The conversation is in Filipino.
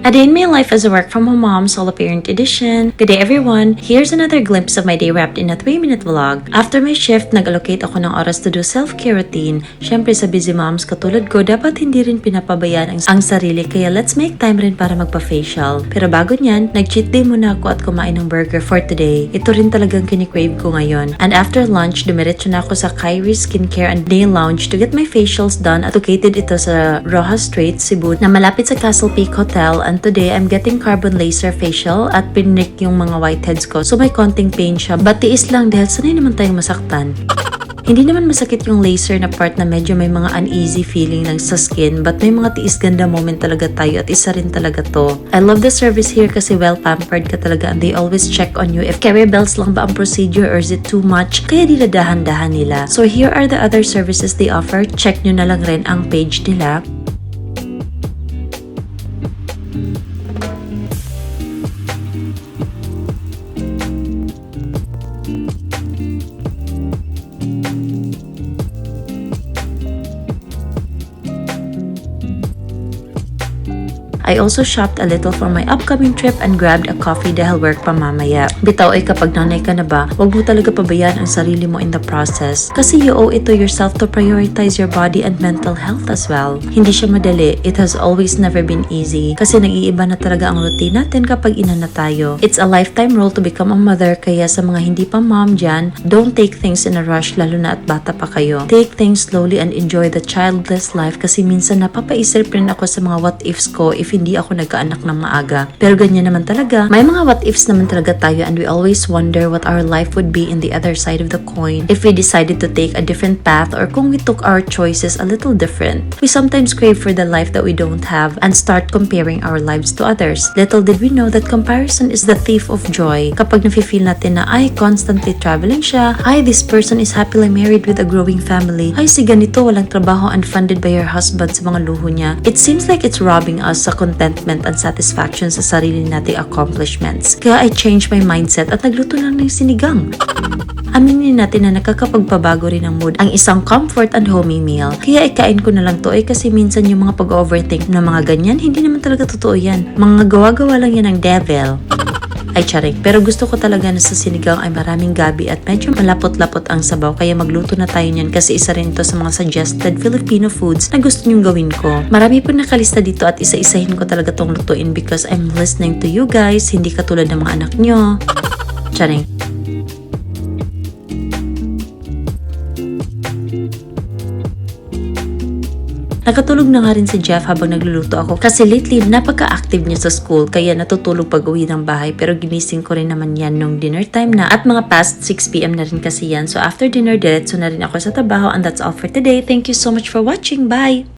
A day in my life as a work from home mom, solo parent edition. Good day everyone! Here's another glimpse of my day wrapped in a 3-minute vlog. After my shift, nag-allocate ako ng oras to do self-care routine. Syempre sa busy moms katulad ko, dapat hindi rin pinapabayaan ang sarili kaya let's make time rin para magpa-facial. Pero bago nyan, nag-cheat day muna ako at kumain ng burger for today. Ito rin talagang kinikrave ko ngayon. And after lunch, dumiretso na ako sa Kyrie Skincare and Nail Lounge to get my facials done at located ito sa Rojas Street, Cebu na malapit sa Castle Peak Hotel. And today, I'm getting carbon laser facial at pinrik yung mga whiteheads ko. So may konting pain siya. But tiis lang dahil sanay naman tayong masaktan. Hindi naman masakit yung laser na part na medyo may mga uneasy feeling lang sa skin but may mga tiis ganda moment talaga tayo at isa rin talaga to. I love the service here kasi well pampered ka talaga and they always check on you if carrier belts lang ba ang procedure or is it too much kaya dinadahan-dahan nila. So here are the other services they offer. Check nyo na lang rin ang page nila. I also shopped a little for my upcoming trip and grabbed a coffee dahil work pa mamaya. Bitaw ay kapag nanay ka na ba, wag mo talaga pabayaan ang sarili mo in the process. Kasi you owe it to yourself to prioritize your body and mental health as well. Hindi siya madali. It has always never been easy. Kasi nag-iiba na talaga ang routine natin kapag ina na tayo. It's a lifetime role to become a mother kaya sa mga hindi pa mom dyan, don't take things in a rush lalo na at bata pa kayo. Take things slowly and enjoy the childless life kasi minsan napapaisip rin ako sa mga what ifs ko if hindi ako nagkaanak ng maaga. Pero ganyan naman talaga. May mga what ifs naman talaga tayo and we always wonder what our life would be in the other side of the coin if we decided to take a different path or kung we took our choices a little different. We sometimes crave for the life that we don't have and start comparing our lives to others. Little did we know that comparison is the thief of joy. Kapag nafe-feel natin na ay constantly traveling siya, ay this person is happily married with a growing family, ay si ganito walang trabaho and funded by her husband sa mga luho niya. It seems like it's robbing us sa contentment and satisfaction sa sarili nating accomplishments. Kaya I changed my mindset at nagluto lang ng sinigang. Aminin natin na nakakapagpabago rin ng mood ang isang comfort and homey meal. Kaya ikain ko na lang to kasi minsan yung mga pag-overthink na mga ganyan, hindi naman talaga totoo yan. Mga gawa-gawa lang yan ng devil. Ay charik, pero gusto ko talaga na sa sinigang ay maraming gabi at medyo malapot-lapot ang sabaw kaya magluto na tayo niyan kasi isa rin ito sa mga suggested Filipino foods na gusto niyong gawin ko. Marami po nakalista dito at isa-isahin ko talaga tong lutuin because I'm listening to you guys, hindi katulad ng mga anak nyo. Charing. Nakatulog na nga rin si Jeff habang nagluluto ako kasi lately napaka-active niya sa school kaya natutulog pag uwi ng bahay pero ginising ko rin naman yan nung dinner time na at mga past 6 PM na rin kasi yan. So after dinner, diretso na rin ako sa trabaho and that's all for today. Thank you so much for watching. Bye!